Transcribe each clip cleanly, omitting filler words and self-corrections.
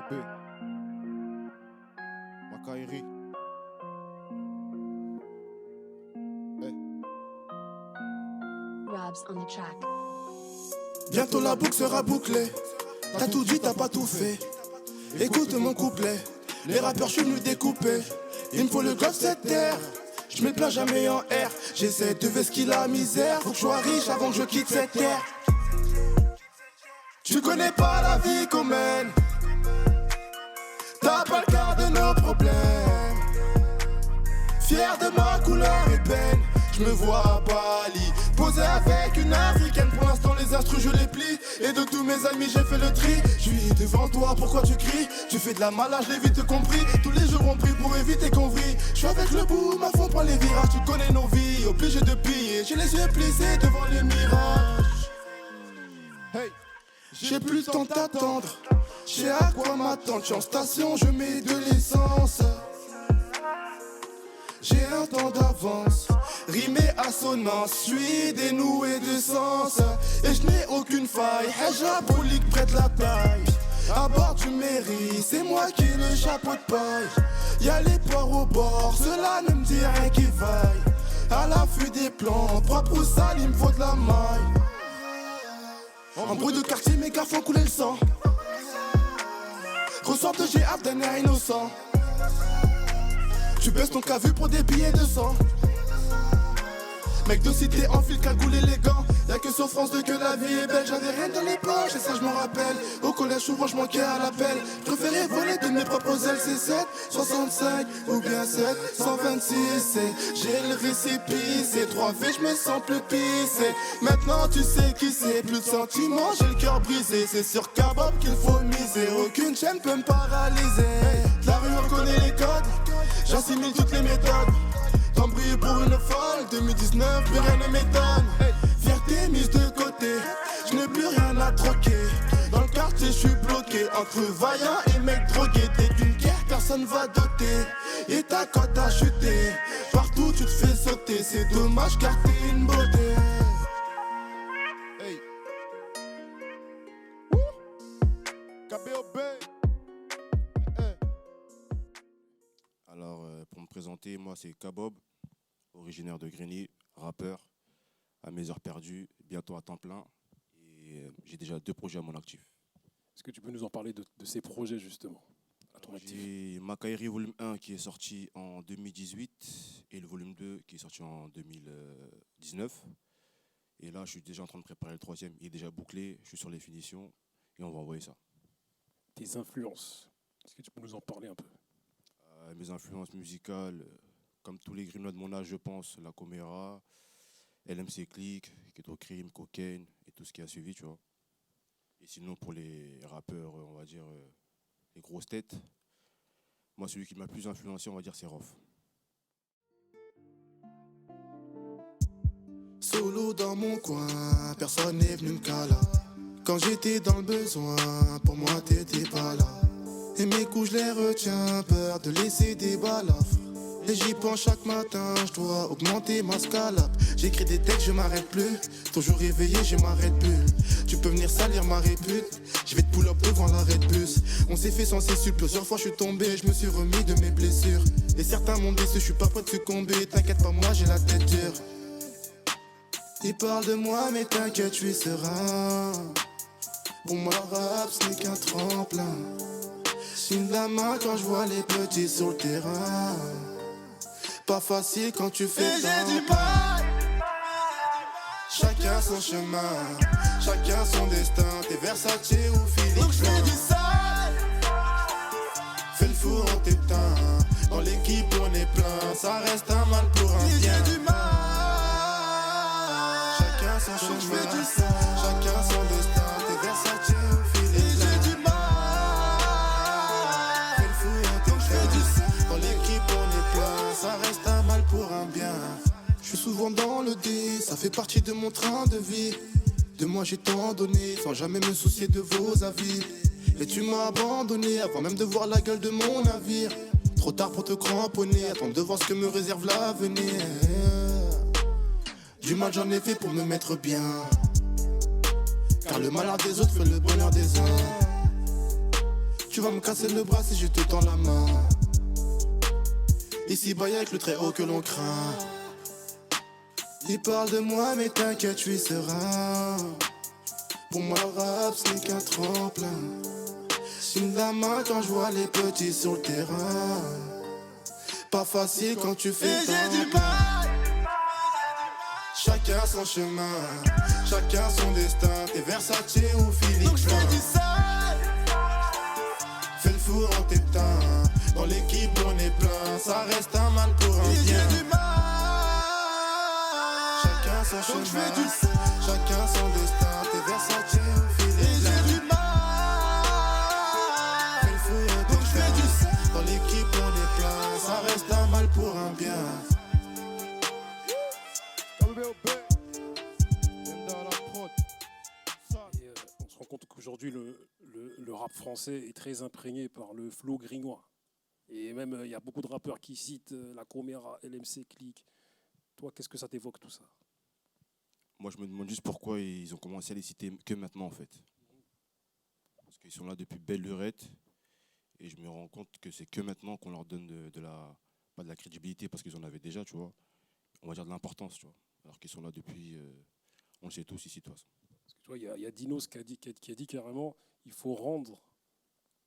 B. Makairi. Robs on the track. Bientôt la boucle sera bouclée. T'as tout dit, t'as pas tout fait. Écoute mon couplet. Les rappeurs, je suis venu découper. Il me faut le golf cette terre. Je mets le plat jamais en R. J'essaie de vesquiller la misère. Faut que je sois riche avant que je quitte cette terre. Tu connais pas la vie qu'on mène. T'as pas le quart de nos problèmes. Fier de ma couleur ébène. Je me vois à Bali, posé avec une africaine. Pour l'instant les instrus je les plie. Et de tous mes amis j'ai fait le tri. Je suis devant toi, pourquoi tu cries? Tu fais de la malade, je l'ai vite compris. Tous les jours on prie pour éviter qu'on vrille. Je suis avec le boom, à fond, prends les virages. Tu connais nos vies, obligé de piller. J'ai les yeux plissés devant les mirages. Hey, j'ai plus le temps d'attendre. J'ai à quoi m'attendre, je suis en station, je mets de l'essence. J'ai un temps d'avance, rime et assonance, suis dénoué de sens. Et je n'ai aucune faille, hijaboulique près de la taille. À bord du mairie, c'est moi qui ai le chapeau de paille. Y'a les poires au bord, cela ne me dit rien qui vaille. À l'affût des plans, propre ou sale, il me faut de la maille. En bruit de quartier, mes gars font couler le sang. Ressort de GA d'un air innocent. Tu baisses ton cavu pour des billets de sang. Mec de cité enfile cagoule élégant. Y'a que sur France 2 que la vie est belle. J'avais rien dans les poches et ça je m'en rappelle. Au collège souvent je manquais à l'appel. Je préférais voler de mes propres ailes. C'est 7, 65 ou bien 7, 126. J'ai le récépissé 3V, je me sens plus pissé. Maintenant tu sais qui c'est. Plus de sentiments, j'ai le cœur brisé. C'est sur Kabob qu'il faut miser. Aucune chaîne peut me paralyser. La rue on connaît les codes. J'assimile toutes les méthodes. T'embrouillé pour une folle, 2019, plus rien ne m'étonne. Fierté mise de côté, je n'ai plus rien à troquer. Dans le quartier, je suis bloqué entre vaillants et mecs drogués. Dès qu'une guerre, personne va doter. Et ta cote a chuté. Partout, tu te fais sauter. C'est dommage car t'es une beauté. Hey. KBOB. Alors, pour me présenter, moi c'est Kabob, originaire de Grigny, rappeur, à mes heures perdues, bientôt à temps plein. Et j'ai déjà 2 projets à mon actif. Est-ce que tu peux nous en parler de ces projets justement à ton actif? J'ai Makairi volume 1 qui est sorti en 2018 et le volume 2 qui est sorti en 2019. Et là, je suis déjà en train de préparer le 3e. Il est déjà bouclé, je suis sur les finitions et on va envoyer ça. Tes influences, est-ce que tu peux nous en parler un peu? Mes influences musicales, comme tous les grimoires de mon âge, je pense, La Comera, LMC Click, Keto Crime, Cocaine et tout ce qui a suivi, tu vois. Et sinon, pour les rappeurs, on va dire, les grosses têtes, moi, celui qui m'a le plus influencé, on va dire, c'est Rof. Solo dans mon coin, personne n'est venu me caler. Quand j'étais dans le besoin, pour moi t'étais pas là. Et mes coups je les retiens, peur de laisser des balafres. Et j'y pense chaque matin, je dois augmenter ma scalap. J'écris des textes, je m'arrête plus. Toujours réveillé, je m'arrête plus. Tu peux venir salir ma répute. Je vais te pull up devant l'arrêt de bus. On s'est fait sans cessule, plusieurs fois je suis tombé. Je me suis remis de mes blessures. Et certains m'ont déçu, je suis pas prêt de succomber. T'inquiète pas, moi j'ai la tête dure. Ils parlent de moi, mais t'inquiète, je suis serein. Pour moi, le rap, ce n'est qu'un tremplin. Signe la main quand je vois les petits sur le terrain. Pas facile quand tu fais et j'ai du mal. Chacun son chemin, chacun son destin. T'es Versace ou Philippe. Donc je fais du sale. Fais le four en t'éteint. Dans l'équipe on est plein. Ça reste un mal pour un bien. J'ai du mal. Chacun son chemin, je fais du sale. Chacun son destin. T'es Versace ou Philippe. Et j'ai du mal. Ça reste un mal pour un bien. Je suis souvent dans le dé, ça fait partie de mon train de vie. De moi j'ai tant donné, sans jamais me soucier de vos avis. Et tu m'as abandonné avant même de voir la gueule de mon navire. Trop tard pour te cramponner, attendre de voir ce que me réserve l'avenir. Du mal j'en ai fait pour me mettre bien. Car le malheur des autres fait le bonheur des uns. Tu vas me casser le bras si je te tends la main. Ici bas y'a que le très haut que l'on craint. Ils parlent de moi mais t'inquiète, je suis serein. Pour moi le rap c'est qu'un tremplin. J'fume la main quand je vois les petits sur le terrain. Pas facile quand tu fais et j'ai du mal. Chacun son chemin, chacun son destin. T'es Versace ou Philippe. Donc je fais du sale. Fais le four en t'éteint. Dans l'équipe on est plein. Ça reste un mal pour un bien. J'ai du mal. Chacun son chemin, chacun son destin. T'es Versace ou Philippe. Et j'ai du mal. Fais le four en t'éteint. Dans l'équipe on est plein. Ça reste un mal pour un bien. On se rend compte qu'aujourd'hui, le rap français est très imprégné par le flow grignois. Et même, il y a beaucoup de rappeurs qui citent la Comera, LMC, Click. Toi, qu'est-ce que ça t'évoque tout ça? Moi, je me demande juste pourquoi ils ont commencé à les citer que maintenant, en fait. Parce qu'ils sont là depuis belle lurette. Et je me rends compte que c'est que maintenant qu'on leur donne pas de la crédibilité, parce qu'ils en avaient déjà, tu vois. On va dire de l'importance, tu vois. Alors qu'ils sont là depuis, on le sait tous ici, de toute façon. Parce que tu vois, il y a Dinos qui a dit carrément il faut rendre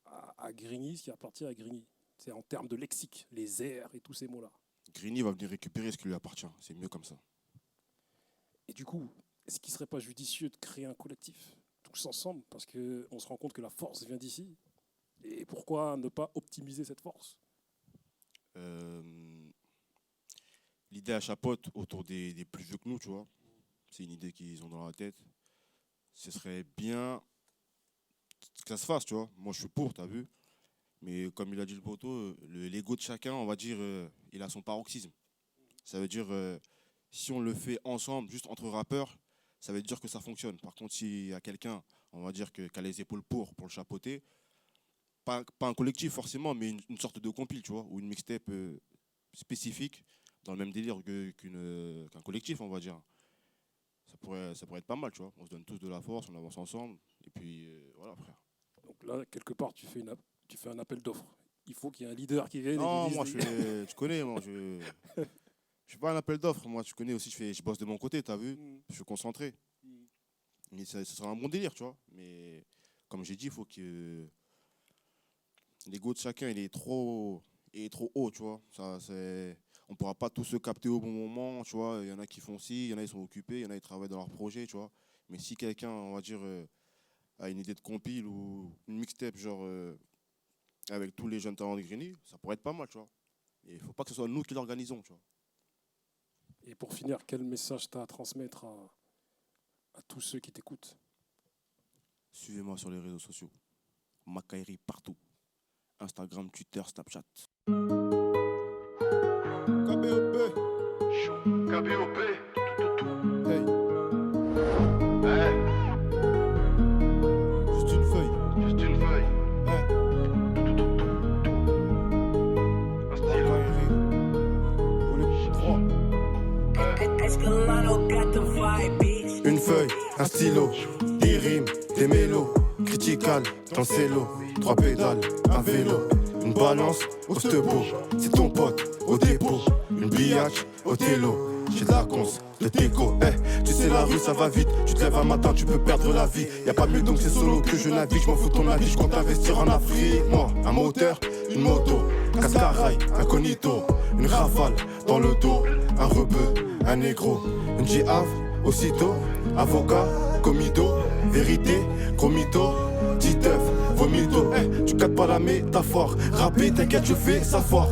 à Grigny ce qui appartient à Grigny. C'est en termes de lexique, les airs et tous ces mots-là. Grigny va venir récupérer ce qui lui appartient. C'est mieux comme ça. Et du coup, est-ce qu'il ne serait pas judicieux de créer un collectif tous ensemble? Parce qu'on se rend compte que la force vient d'ici. Et pourquoi ne pas optimiser cette force? L'idée à chapeaute autour des plus vieux que nous, tu vois. C'est une idée qu'ils ont dans la tête. Ce serait bien que ça se fasse, tu vois. Moi, je suis pour, t'as vu. Mais comme il a dit le poteau, l'ego de chacun, on va dire, il a son paroxysme. Ça veut dire, si on le fait ensemble, juste entre rappeurs, ça veut dire que ça fonctionne. Par contre, s'il y a quelqu'un, on va dire, qui a les épaules pour le chapeauter, pas un collectif forcément, mais une sorte de compile, tu vois, ou une mixtape spécifique, dans le même délire qu'un collectif, on va dire. Ça pourrait être pas mal, tu vois. On se donne tous de la force, on avance ensemble, et puis voilà, frère. Donc là, quelque part, tu fais un appel d'offres. Il faut qu'il y ait un leader qui vienne. Non, moi, tu connais, moi, je fais pas un appel d'offres. Moi, tu connais aussi, je bosse de mon côté, t'as vu. Je suis concentré. Et ce sera un bon délire, tu vois. Mais comme j'ai dit, il faut que l'ego de chacun, il est trop haut, tu vois. On ne pourra pas tous se capter au bon moment, tu vois. Il y en a qui font ci, il y en a qui sont occupés, il y en a qui travaillent dans leur projet, tu vois. Mais si quelqu'un, on va dire, a une idée de compile ou une mixtape, genre, avec tous les jeunes talents de Grigny, ça pourrait être pas mal, tu vois. Et il ne faut pas que ce soit nous qui l'organisons, tu vois. Et pour finir, quel message tu as à transmettre à tous ceux qui t'écoutent? Suivez-moi sur les réseaux sociaux. Makairi partout. Instagram, Twitter, Snapchat. KBOP. KBOP. Hey. Hey. Juste une feuille. Juste une feuille. Hey. Un stylo. Makairi. Une feuille, un stylo, des rimes, des mélos, critical, dans le cello, 3 pédales, un vélo, une balance, au stebo, c'est ton pote, au dépôt, une biatch, au télo, j'ai de la cons, de déco, tu sais la rue ça va vite, tu te lèves un matin, tu peux perdre la vie, y a pas mieux donc c'est solo que je navigue, je m'en fous de ton avis, je compte investir en Afrique, moi, un moteur, une moto, cascarail, incognito, une rafale, dans le dos, un rebeu, un négro, une gihave, aussitôt, avocat, comido, vérité, gros mytho, titeuf, vomito, tu captes pas la métaphore, rapper, t'inquiète, je fais ça fort,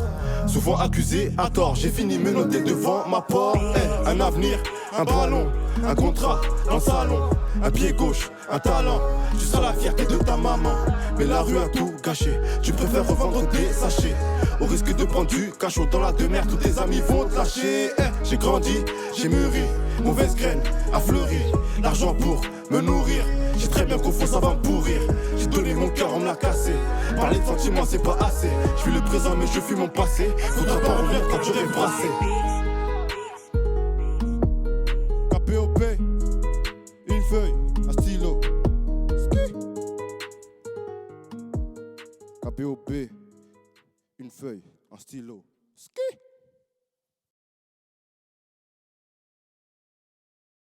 souvent accusé à tort, j'ai fini me noter devant ma porte, un avenir, un ballon, un contrat, dans le salon, un pied gauche, un talent, tu seras la fierté de ta maman, mais la rue a tout gâché, tu préfères revendre des sachets, au risque de prendre du cachot dans la demeure, tous tes amis vont te lâcher, j'ai grandi, j'ai mûri, mauvaise graine a fleuri, l'argent pour me nourrir, j'ai très bien qu'au fond ça va me pourrir, j'ai donné mon cœur, on me l'a cassé, parler de sentiments c'est pas assez, je vis le présent mais je fuis mon passé, faudra pas revenir quand j'aurai brassé. KPOP. Une feuille, un stylo. KBOB, une feuille, un stylo. Ski.